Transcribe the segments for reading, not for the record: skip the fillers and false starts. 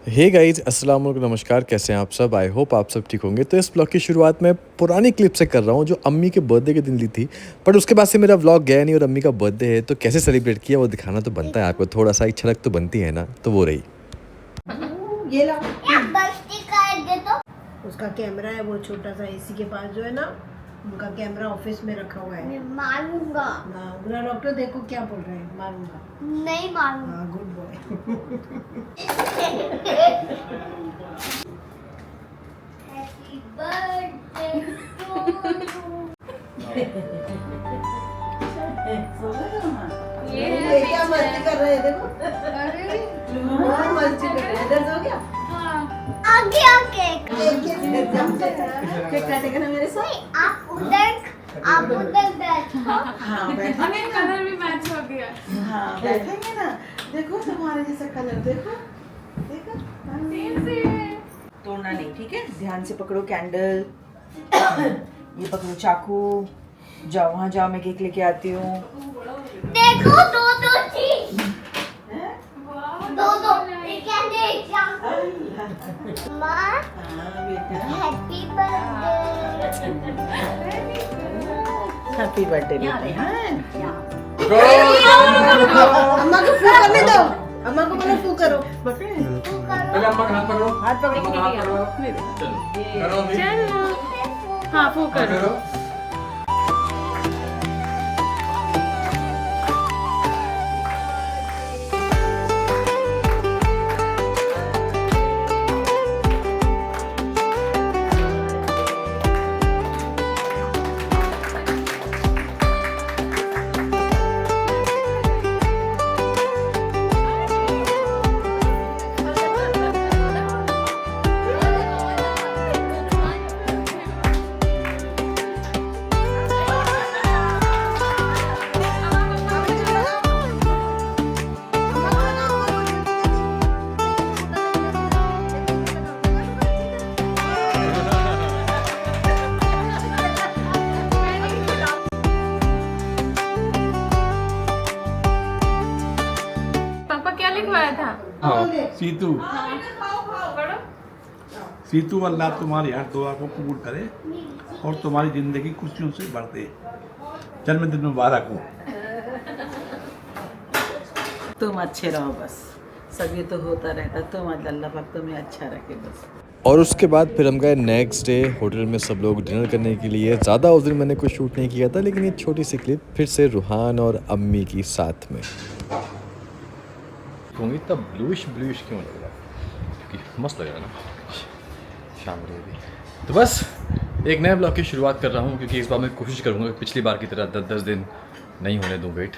Hey guys अस्सलाम वालेकुम नमस्कार, कैसे हैं आप सब? आई होप आप सब ठीक होंगे। तो इस ब्लॉग की शुरुआत मैं पुरानी क्लिप से कर रहा हूँ जो अम्मी के बर्थडे के दिन ली थी। बट उसके बाद से मेरा व्लॉग गया नहीं और अम्मी का बर्थडे है तो कैसे सेलिब्रेट किया वो दिखाना तो बनता है आपको, थोड़ा सा एक झलक तो बनती है ना, तो वो रही। ये ला बस्ती का दे तो उसका कैमरा है वो छोटा सा एसी के पास जो है ना, उनका कैमरा ऑफिस में रखा हुआ है। मैं मारूंगा। ना बुरा डॉक्टर देखो क्या बोल रहे हैं, मारूंगा। नहीं मारूंगा। हाँ गुड बॉय। हैप्पी बर्थडे ये क्या मस्ती कर रहे हैं देखो। बहुत मस्ती कर रहे हैं। इधर सो गया। आगे आगे केक काटेगा ना मेरे साथ। आप उधर बैठो। हाँ बैठो। हमें कलर भी मैच हो गया। हाँ बैठेंगे ना। देखो तुम्हारे जैसा कलर देखो देखो। तोड़ना नहीं, ठीक है? ध्यान से पकड़ो कैंडल। ये पकड़ो चाकू। जाओ वहाँ जाओ, मैं केक लेके आती हूँ। देखो दो दो थी। दो दो क्या देख माँ हाँ बेटा। Happy birthday. हैप्पी बर्थडे बेटा। अम्मा को फू करने दो। अम्मा को बोलो फू करो। हाथ पकड़ो। चलो हाँ फूक करो। पापा क्या लिखवाया था? हाँ, सीतू सीतू अल्लाह तुम्हारी हर दुआ को कबूल करे और तुम्हारी जिंदगी खुशियों से भर दे। जन्मदिन मुबारक हो। तुम अच्छे रहो बस, सब ये तो होता रहता। तुम अल्लाह पाक तुम्हें अच्छा रखे बस। और उसके बाद फिर हम गए नेक्स्ट डे होटल में सब लोग डिनर करने के लिए। ज़्यादा उस दिन मैंने कुछ शूट नहीं किया था, लेकिन ये छोटी सी क्लिप फिर से रूहान और अम्मी की साथ में। इतना ब्लूइश ब्लूइश क्यों लग रहा है? क्योंकि मस्त लग रहा है ना शाम को भी। तो बस एक नए ब्लॉग की शुरुआत कर रहा हूँ, क्योंकि इस बार मैं कोशिश करूँगा कि पिछली बार की तरह 10-10 दिन नहीं होने दूँ वेट।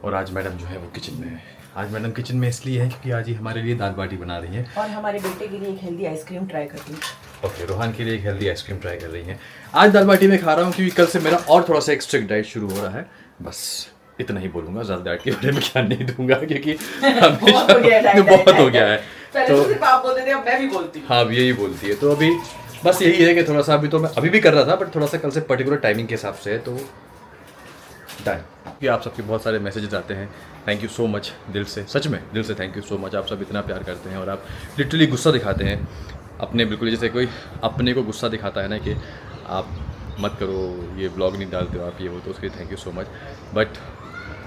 और आज मैडम जो है वो किचन में है। आज मैडम किचन में इसलिए है क्योंकि आज ही हमारे लिए दाल बाटी बना रही हैं। और हमारे बेटे के लिए एक हेल्दी आइसक्रीम ट्राई करती हूँ। ओके, रोहान के लिए एक हेल्दी आइसक्रीम ट्राई कर रही हैं। आज दाल बाटी में खा रहा हूँ क्योंकि कल से मेरा और थोड़ा सा एक स्ट्रिक्ट डाइट शुरू हो रहा है। बस इतना ही बोलूँगा, ज़्यादा डाइट के बारे में ध्यान नहीं दूंगा क्योंकि बहुत हो गया है। तो सिर्फ आप बोलते थे, अब मैं भी बोलती हूँ। हाँ, यही बोलती है। तो अभी बस यही है कि थोड़ा सा अभी तो मैं अभी भी कर रहा था, बट थोड़ा सा कल से पर्टिकुलर टाइमिंग के हिसाब से है तो डन। कि आप सबके बहुत सारे मैसेजेस आते हैं, थैंक यू सो मच दिल से, सच में दिल से थैंक यू सो मच। आप सब इतना प्यार करते हैं और आप लिटरली गुस्सा दिखाते हैं अपने, बिल्कुल जैसे कोई अपने को गुस्सा दिखाता है ना कि आप मत करो, ये ब्लॉग नहीं डालते हो आप, ये हो, तो उसके लिए thank you so much. But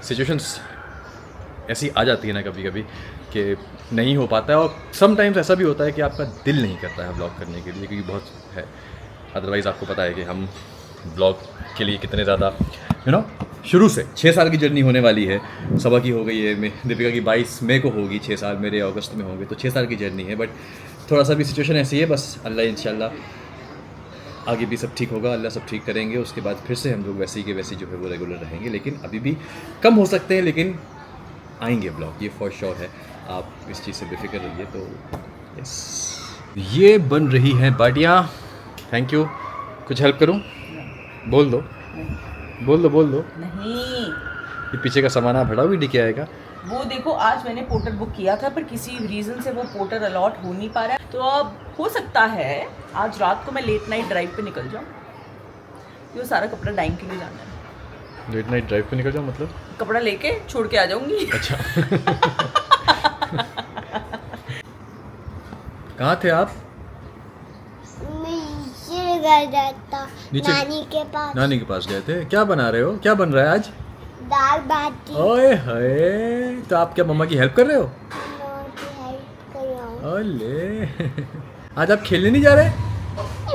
situations ऐसी आ जाती है ना कभी कभी कि नहीं हो पाता है। और समटाइम्स ऐसा भी होता है कि आपका दिल नहीं करता है ब्लॉग करने के लिए, क्योंकि बहुत है। अदरवाइज़ आपको पता है कि हम ब्लॉग के लिए कितने ज़्यादा शुरू से 6 साल की जर्नी होने वाली है। सबा की हो गई है, दीपिका की 22 मई को होगी 6 साल, मेरे अगस्त में होंगे, तो 6 साल की जर्नी है। बट थोड़ा सा भी सिचुएशन ऐसी है, बस अल्लाह इंशाल्लाह आगे भी सब ठीक होगा, अल्लाह सब ठीक करेंगे। उसके बाद फिर से हम लोग वैसे ही के वैसे जो है वो रेगुलर रहेंगे, लेकिन अभी भी कम हो सकते हैं, लेकिन आएंगे ब्लॉग, ये फॉर श्योर है। आप इस चीज़ से बेफिक्र रहिए। तो यस, ये बन रही हैं बाटियाँ। Thank you. कुछ हेल्प करूँ? बोल दो बोल दो। नहीं, ये पीछे का सामान आप हटाओ, भी लेके आएगा। वो देखो, आज मैंने पोर्टर बुक किया था पर किसी रीज़न से वो पोर्टर अलॉट हो नहीं पा रहा है, तो अब हो सकता है आज रात को मैं लेट नाइट ड्राइव पे निकल जाऊँ। ये सारा कपड़ा डाइंग के लिए जाना है। लेट नाइट ड्राइव पे निकल जाओ मतलब? कपड़ा लेके छोड़ के आ जाऊंगी। अच्छा। कहाँ थे आप? नीचे गया था नीचे? नानी के पास नानी के पास गए थे। क्या बना रहे हो? क्या बन रहा है आज? दाल बाटी ओए हाय, तो आप क्या मम्मा की हेल्प कर रहे हो? की हेल्प कर रहा हूँ। ओले आज आप खेलने नहीं जा रहे?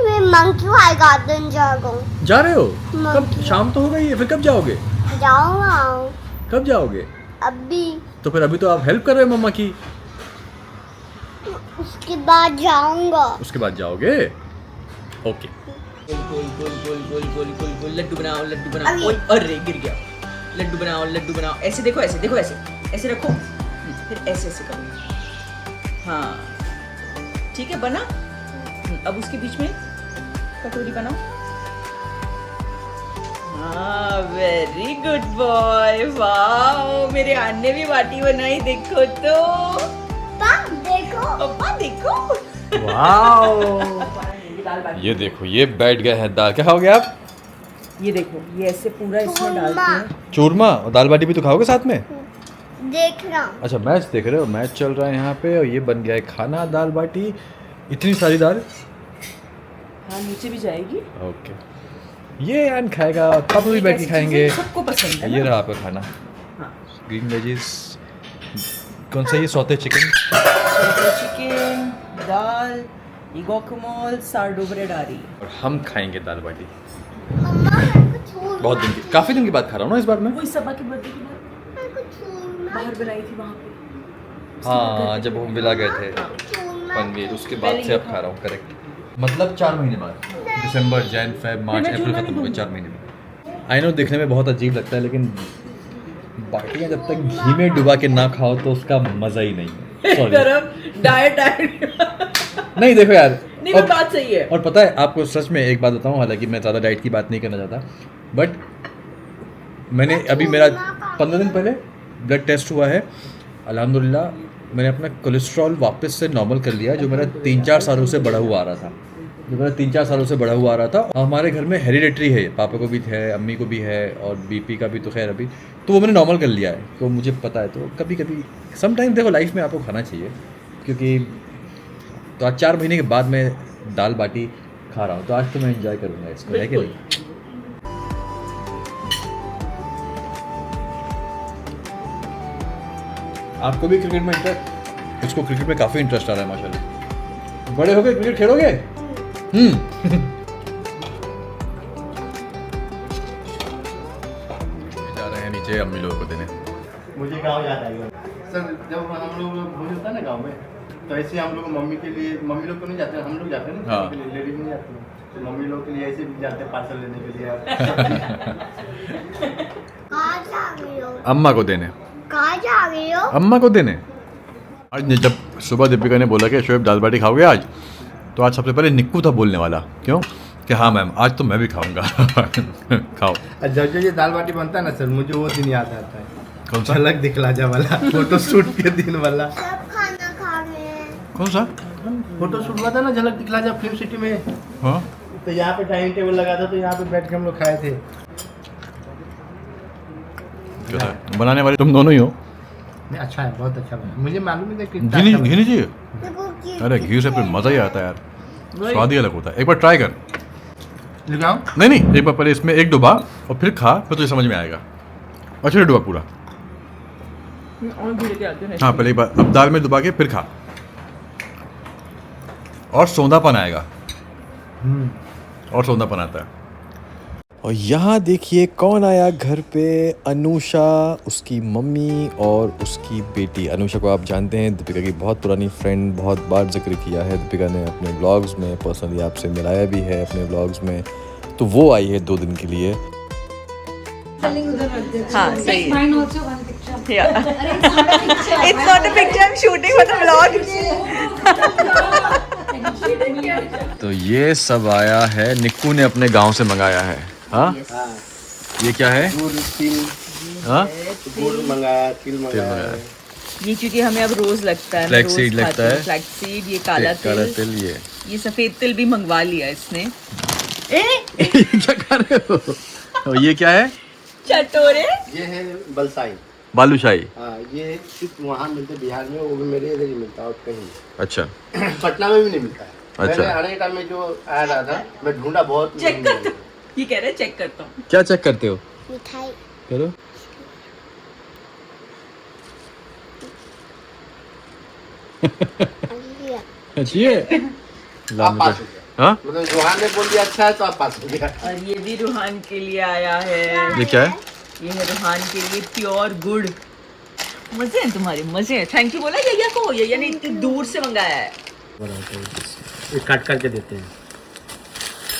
मैं मंकी वाले गार्डन जा रहा हूँ। जा रहे हो? कब? Monkey. शाम तो हो गई है, फिर कब जाओगे? जाऊँगा कब जाओगे? अभी, तो फिर अभी तो आप हेल्प कर रहे हो मम्मा की, उसके बाद जाऊँगा। उसके बाद जाओगे? ओके। गोल गोल गोल गोल गोल गोल गोल लड्डू बनाओ, लड्डू बनाओ। ओए अरे गिर गया। लड्डू बनाओ, लड्डू बनाओ। ऐसे देखो, ऐसे देखो, ऐसे ऐसे रखो, फिर ऐसे ऐसे करो। हाँ ठीक है, बना। अब उसके बीच में कटोरी बनाओ। हाँ वेरी गुड बॉय। वाओ, मेरे आने ने भी बाटी बनाई, देखो तो। देखो पापा देखो। वाओ, ये देखो, ये बैठ गए हैं दाल। क्या खाओगे आप? ये देखो, ये ऐसे पूरा इसमें डालते हैं। चूरमा और दाल बाटी भी तो खाओगे साथ में? देख रहा हूँ। अच्छा, मैच देख रहे हो? मैच चल रहा है यहाँ पे और ये बन गया है खाना, दाल बाटी। इतनी सारी दाल। हाँ नीचे भी जाएगी। ओके, ये यान खाएगा, पापा भी बैठ के खाएंगे। सबको पसंद है ये ना? रहा आपका खाना। हाँ। ग्रीन वेजिस, कौन सा ये सौते चिकन? चिकन, दाल, गुआकामोल, सार्डो ब्रेड आ रही है। और हम खाएंगे दाल बाटी। मम्मा मेरे को चूरमा, बहुत दिन की, काफ़ी दिन की बात खा रहा हूँ ना इस बार मैं। वही सबा की बर्थडे की बात मेरे को चूरमा, बाहर बनाई थी वहाँ पे। हाँ, जब हम विला गए थे चूरमा। पनवेल, उसके बाद से अब खा रहा हूँ। करेक्ट, मतलब 4 महीने बाद। दिसंबर, जैन, फेब, मार्च, अप्रैल खत्म हो गए, 4 महीने में। आई नो दिखने में बहुत अजीब लगता है, लेकिन बाटियाँ जब तक घी में डुबा के ना खाओ तो उसका मज़ा ही नहीं है। Sorry। गरम डाइट नहीं देखो यार, नहीं वो बात सही है। और पता है आपको सच में एक बात बताऊं, हालांकि मैं ज़्यादा डाइट की बात नहीं करना चाहता, बट मैंने अभी मेरा 15 दिन पहले ब्लड टेस्ट हुआ है। अल्हम्दुलिल्लाह मैंने अपना कोलेस्ट्रॉल वापस से नॉर्मल कर लिया, जो मेरा 3-4 सालों से बढ़ा हुआ आ रहा था। आ रहा था। हमारे घर में हेरिडेटरी है, पापा को भी है, अम्मी को भी है, और बीपी का भी तो खैर अभी, तो वो मैंने नॉर्मल कर लिया है। तो मुझे पता है, तो कभी कभी सम टाइम देखो लाइफ में आपको खाना चाहिए, क्योंकि तो आज 4 महीने के बाद मैं दाल बाटी खा रहा हूँ, तो आज तो मैं एंजॉय करूँगा इसको, है कि नहीं? आपको भी क्रिकेट में इंटरेस्ट? इसको क्रिकेट में काफ़ी इंटरेस्ट आ रहा है माशाल्लाह। बड़े हो गए क्रिकेट खेलोगे? जा रहे हैं नीचे अम्मी लोगों को देने। मुझे गांव याद आएगा सर, जब हम लोग भोज होता है ना गांव में, तो ऐसे हम लोग मम्मी के लिए, मम्मी लोग तो नहीं जाते, हम लोग जाते हैं ना, हाँ। लेडीज नहीं जाती हैं, तो मम्मी लोग के लिए ऐसे भी जाते हैं पार्सल लेने के लिए। कहाँ जा रही हो? अम्मा को देने। कहाँ जा रही हो? अम्मा को देने। आज जब सुबह दीपिका ने बोला कि शोएब दाल बाटी खाओगे आज, तो आज सबसे पहले निक्कू था बोलने वाला। क्यों? कि हाँ मैम, आज तो मैं भी खाऊंगा। खाओ। जब ये दाल बाटी बनता है ना सर, मुझे वो दिन याद आता है। कौन सा? झलक दिखला जा वाला, फोटो शूट के दिन वाला। सब खाना खा रहे हैं। कौन सा? फोटो शूट हुआ था ना झलक दिखला जा फिल्म सिटी में, हाँ, तो यहाँ पे डाइनिंग टेबल लगा था, तो यहाँ पे बैठ के हम लोग खाए थे। क्या था? बनाने वाले तुम दोनों ही हो। नहीं अच्छा है, बहुत अच्छा बना, मुझे मालूम नहीं था घी कितना नहीं, अच्छा घी नहीं चाहिए? देखो कि अरे घी से फिर मज़ा ही आता है यार, स्वाद ही अलग होता है। एक बार ट्राई कर। बना। लगाओ। नहीं, एक बार पहले इसमें एक डुबा और फिर खा, फिर तुझे समझ में आएगा। अच्छा डुबा पूरा। और भी लेके आते हैं। हाँ, पहले एक बार अब दाल में डुबा के फिर खा, और सौंधापन आएगा। और सौंधापन आता है। और यहाँ देखिए कौन आया घर पे। अनुषा, उसकी मम्मी और उसकी बेटी। अनुषा को आप जानते हैं, दीपिका की बहुत पुरानी फ्रेंड, बहुत बार जिक्र किया है दीपिका ने अपने व्लॉग्स में, पर्सनली आपसे मिलाया भी है अपने व्लॉग्स में। तो वो आई है 2 दिन के लिए। हाँ सही है। Yeah. It's not a picture, I'm shooting for the vlog. तो ये सब आया है, निक्कू ने अपने गांव से मंगाया है। हाँ, ये क्या है? गुड़, तिल, हाँ, गुड़ मंगाया, तिल तेल मंगाया। मंगाया है। ये क्योंकि हमें अब रोज लगता है, Flax seed लगता है। फ्लैक्स सीड, ये काला काला तिल, तिल, ये सफेद तिल भी मंगवा लिया इसने। क्या कर रहे हो? और ये क्या है? चटोरे। ये है बलसाई। बालूशाही। हाँ, ये सिर्फ वहाँ मिलते बिहार में, वो भी मेरे इधर ही मिलता है और कहीं नहीं। अच्छा पटना में भी नहीं मिलता है। अच्छा। मैंने आने के टाइम में जो आ रहा था, मैं ढूंढा बहुत। चेक करता हूँ, ये कह रहे हैं चेक करता हूँ। क्या चेक करते हो? मिठाई करो। अच्छी है। आप पास हो गया। हाँ मतलब रोहान ने बोल दिया अच्छा है तो आप पास हो गया। और ये भी रूहान के लिए आया है, ये क्या है? ये है रूहान के लिए प्योर गुड़। मजे हैं तुम्हारे, मजे हैं। थैंक यू बोला यैया को, यैया ने इतनी दूर से मंगाया है। ये काट करके देते हैं।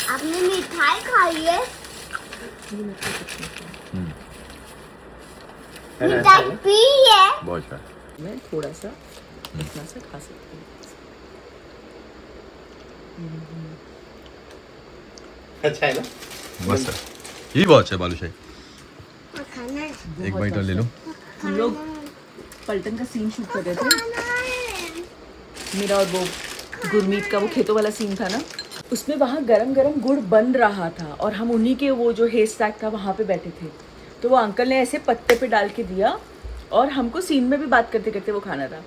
आपने मिठाई खाई है? मिठाई पी है? बहुत अच्छा। मैं थोड़ा सा इतना सा खा सकती हूँ। अच्छा है ना? मस्त है, ये बहुत अच्छा है बालूशाही। और खाना है? एक बाइट और ले लो। हम लोग पलटन का सीन शूट कर रहे थे, मेरा और वो गुरमीत का वो खेतों वाला सीन था ना, उसमें वहाँ गरम गरम गुड़ बन रहा था और हम उन्हीं के वो जो हेयर स्टैक था वहाँ पे बैठे थे। तो वो अंकल ने ऐसे पत्ते पे डाल के दिया और हमको सीन में भी बात करते करते वो खाना था।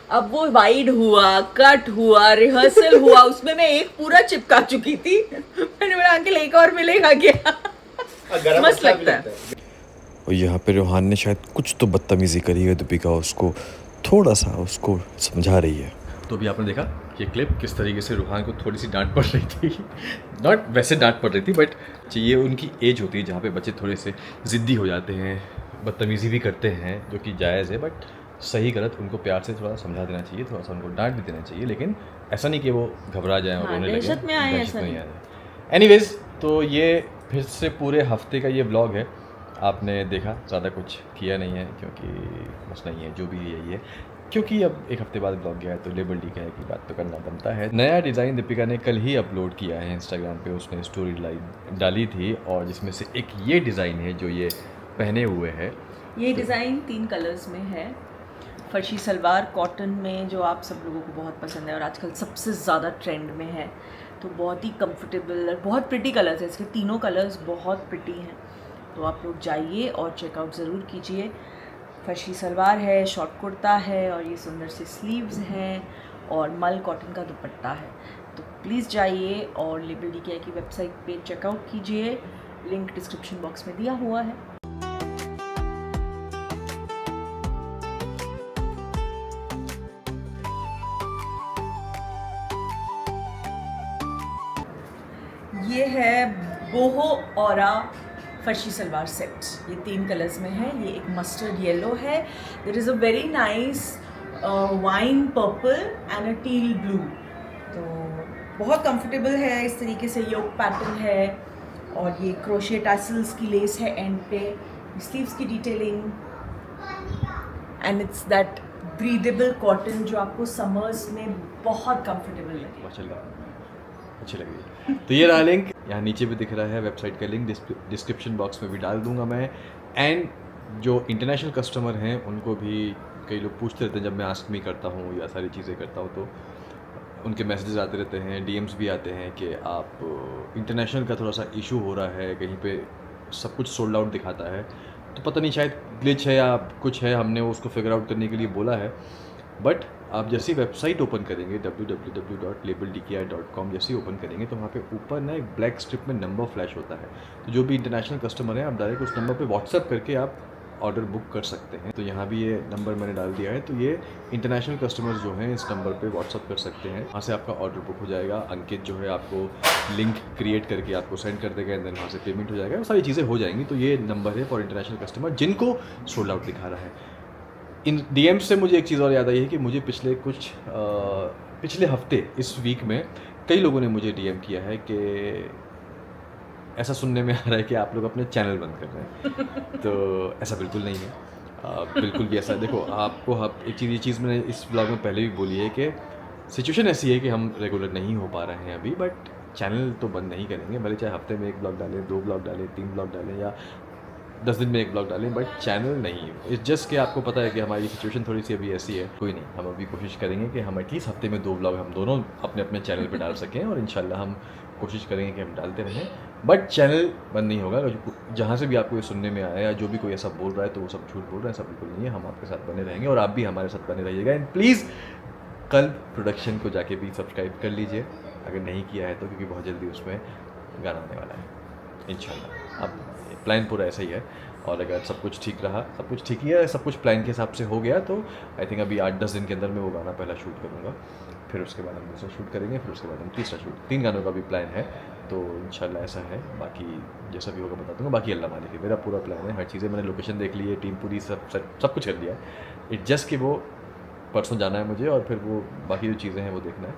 अब वो वाइड हुआ, कट हुआ, रिहर्सल हुआ, उसमें मैं एक पूरा चिपका चुकी थी। मैंने बोला अंकल एक और मिलेगा क्या? मस्त लगता है। और यहाँ पे रूहान ने शायद कुछ तो बदतमीजी करी है, दीपिका उसको थोड़ा सा उसको समझा रही है। तो अभी आपने देखा ये क्लिप किस तरीके से रूहान को थोड़ी सी डांट पड़ रही थी। नॉट वैसे डांट पड़ रही थी, बट ये उनकी एज होती है जहाँ पे बच्चे थोड़े से ज़िद्दी हो जाते हैं, बदतमीज़ी भी करते हैं, जो कि जायज़ है, बट सही गलत उनको प्यार से थोड़ा समझा देना चाहिए, थोड़ा सा उनको डांट भी देना चाहिए, लेकिन ऐसा नहीं कि वो घबरा जाए और रोने लगे, दहशत में आए, दहशत ऐसा में नहीं। आए। एनीवेज, तो ये फिर से पूरे हफ्ते का ये व्लॉग है। आपने देखा, ज़्यादा कुछ किया नहीं है क्योंकि बस नहीं है, जो भी यही है, क्योंकि अब एक हफ्ते बाद ब्लॉग गया है तो लेबल डी है कि बात तो करना बनता है। नया डिज़ाइन दीपिका ने कल ही अपलोड किया है इंस्टाग्राम पे, उसने स्टोरी लाइन डाली थी और जिसमें से एक ये डिज़ाइन है जो ये पहने हुए है। ये डिज़ाइन 3 कलर्स में है। फर्शी सलवार कॉटन में, जो आप सब लोगों को बहुत पसंद है और आजकल सबसे ज़्यादा ट्रेंड में है, तो बहुत ही कंफर्टेबल और बहुत प्रिटी कलर्स है। इसके तीनों कलर्स बहुत प्रिटी हैं, तो आप लोग जाइए और चेकआउट ज़रूर कीजिए। फर्शी सलवार है, शॉर्ट कुर्ता है और ये सुंदर से स्लीव्स हैं और मल कॉटन का दुपट्टा है। तो प्लीज़ जाइए और लेबल डी की वेबसाइट पे चेकआउट कीजिए, लिंक डिस्क्रिप्शन बॉक्स में दिया हुआ है। ये है boho aura farshi salwar set. ये 3 कलर्स में है। ये एक मस्टर्ड येलो है, there is a very nice wine purple and a teal blue. तो बहुत कंफर्टेबल है, इस तरीके से योक पैटर्न है और ये क्रोशे टैसल्स की लेस है एंड पे, स्लीव्स की detailing and it's that breathable cotton जो आपको समर्स में बहुत कंफर्टेबल लगे। अच्छी लगी। तो ये रहा लिंक, यहाँ नीचे भी दिख रहा है वेबसाइट का लिंक, डिस्क्रिप्शन बॉक्स में भी डाल दूंगा मैं। एंड जो इंटरनेशनल कस्टमर हैं उनको भी कई लोग पूछते रहते हैं, जब मैं आस्क मी करता हूँ या सारी चीज़ें करता हूँ तो उनके मैसेजेस आते रहते हैं, डीएम्स भी आते हैं कि आप इंटरनेशनल का थोड़ा सा इशू हो रहा है, कहीं पे सब कुछ सोल्ड आउट दिखाता है, तो पता नहीं शायद ग्लिच है या कुछ है, हमने उसको फिगर आउट करने के लिए बोला है। बट आप जैसी वेबसाइट ओपन करेंगे www.labeldki.com जैसे ओपन करेंगे तो वहाँ पे ऊपर ना एक ब्लैक स्ट्रिप में नंबर फ्लैश होता है, तो जो भी इंटरनेशनल कस्टमर है आप डायरेक्ट उस नंबर पे व्हाट्सअप करके आप ऑर्डर बुक कर सकते हैं। तो यहाँ भी ये नंबर मैंने डाल दिया है, तो ये इंटरनेशनल कस्टमर्स जो हैं इस नंबर पे व्हाट्सअप कर सकते हैं, वहाँ से आपका ऑर्डर बुक हो जाएगा। अंकित जो है आपको लिंक क्रिएट करके आपको सेंड कर देगा, देन वहाँ से पेमेंट हो जाएगा, वो सारी चीज़ें हो जाएंगी। तो ये नंबर है फॉर इंटरनेशनल कस्टमर जिनको सोल्ड आउट दिखा रहा है। इन डीएम से मुझे एक चीज़ और याद आई है कि मुझे पिछले हफ्ते इस वीक में कई लोगों ने मुझे डीएम किया है कि ऐसा सुनने में आ रहा है कि आप लोग अपने चैनल बंद कर रहे हैं। तो ऐसा बिल्कुल नहीं है, बिल्कुल भी ऐसा। देखो आपको एक ये चीज़ मैंने इस ब्लॉग में पहले भी बोली है कि सिचुएशन ऐसी है कि हम रेगुलर नहीं हो पा रहे हैं अभी, बट चैनल तो बंद नहीं करेंगे, भले चाहे हफ्ते में 1 ब्लॉग डालें, 2 ब्लॉग डालें, 3 ब्लॉग डालें या 10 दिन में 1 ब्लॉग डालें, बट चैनल नहीं। इट्स जस्ट कि आपको पता है कि हमारी सिचुएशन थोड़ी सी अभी ऐसी है, कोई नहीं, हम अभी कोशिश करेंगे कि हम एटलीस्ट हफ्ते में 2 ब्लॉग हम दोनों अपने अपने चैनल पे डाल सकें और इंशाल्लाह हम कोशिश करेंगे कि हम डालते रहें। बट चैनल बंद नहीं होगा, जहाँ से भी आपको ये सुनने में आया या जो भी कोई ऐसा बोल रहा है तो वो सब झूठ बोल रहा है, सब बिल्कुल नहीं है। हम आपके साथ बने रहेंगे और आप भी हमारे साथ बने रहिएगा। एंड प्लीज़ कल प्रोडक्शन को जाके भी सब्सक्राइब कर लीजिए अगर नहीं किया है तो, क्योंकि बहुत जल्दी उसमें गाना आने वाला है इंशाल्लाह। अब प्लान पूरा ऐसा ही है और अगर सब कुछ ठीक रहा, सब कुछ ठीक ही है, सब कुछ प्लान के हिसाब से हो गया तो आई थिंक अभी 8-10 दिन के अंदर मैं वो गाना पहला शूट करूँगा, फिर उसके बाद हम दूसरा शूट करेंगे, फिर उसके बाद हम तीसरा शूट, 3 गानों का भी प्लान है तो इंशाल्लाह ऐसा है। बाकी जैसा भी होगा बता दूँगा, बाकी अल्लाह मालिक है, मेरा पूरा प्लान है, हर चीज़ें मैंने लोकेशन देख ली है, टीम पूरी सब कुछ कर लिया है। इट जस्ट कि वो परसों जाना है मुझे और फिर वो बाकी जो चीज़ें हैं वो देखना है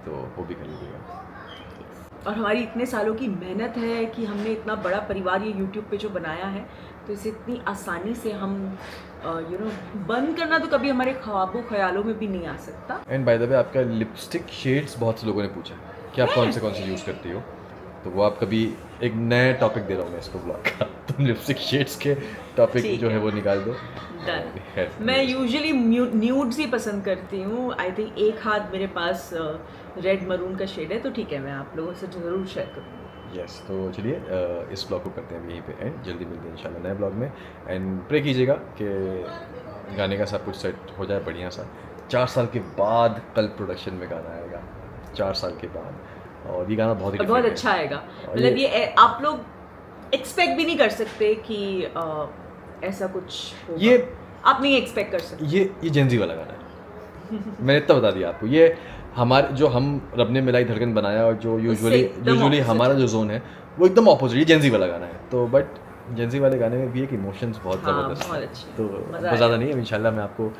तो वो भी कर लीजिएगा। और हमारी इतने सालों की मेहनत है कि हमने इतना बड़ा परिवार ये यूट्यूब पे जो बनाया है, तो इसे इतनी आसानी से हम बंद करना तो कभी हमारे ख्वाबों ख्यालों में भी नहीं आ सकता। एंड बाय द वे आपका लिपस्टिक शेड्स बहुत से लोगों ने पूछा कि आप कौन से यूज़ करती हो, तो वो आप कभी एक नया टॉपिक दे रहा हूँ मैं इसको ब्लॉग का, तुम लिपस्टिक शेड्स के टॉपिक जो है वो निकाल दो। डन। मैं यूजुअली न्यूड्स ही पसंद करती हूँ। आई थिंक एक हाथ मेरे पास रेड मरून का शेड है, तो ठीक है मैं आप लोगों से ज़रूर शेयर करूँगी। यस तो चलिए इस ब्लॉग को करते हैं यहीं पे एंड, जल्दी मिलते हैं इंशाल्लाह नए ब्लॉग में। एंड प्रे कीजिएगा कि गाने का सब कुछ सेट हो जाए बढ़िया सा। 4 साल के बाद कल प्रोडक्शन में गाना आएगा, 4 साल के बाद, और ये गाना बहुत अच्छा आएगा। मतलब ये आप लोग एक्सपेक्ट भी नहीं कर सकते कि ऐसा कुछ होगा। ये आप नहीं एक्सपेक्ट कर सकते। ये जेंजी वाला गाना है मैंने इतना बता दिया आपको। ये हमारे जो हम रब ने मिलाई धड़कन बनाया और जो यूजुअली हमारा जो जोन है वो एकदम ऑपोजिट, ये जेंजी वाला गाना है। तो बट जेंजी वाले गाने में भी एक इमोशंस बहुत ज़बरदस्त है, तो बहुत ज़्यादा नहीं है। इंशाल्लाह मैं आपको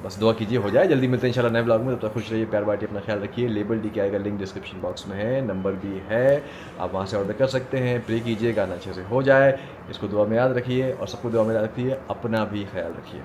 बस दुआ कीजिए हो जाए, जल्दी मिलते हैं इंशाल्लाह नए ब्लॉग में। तब तक खुश रहिए, प्यार बांटिए, अपना ख्याल रखिए। लेबल डी के आएगा, लिंक डिस्क्रिप्शन बॉक्स में है, नंबर भी है, आप वहाँ से ऑर्डर कर सकते हैं। प्रे कीजिए गाना अच्छे से हो जाए, इसको दुआ में याद रखिए और सबको दुआ में याद रखिए, अपना भी ख्याल रखिए।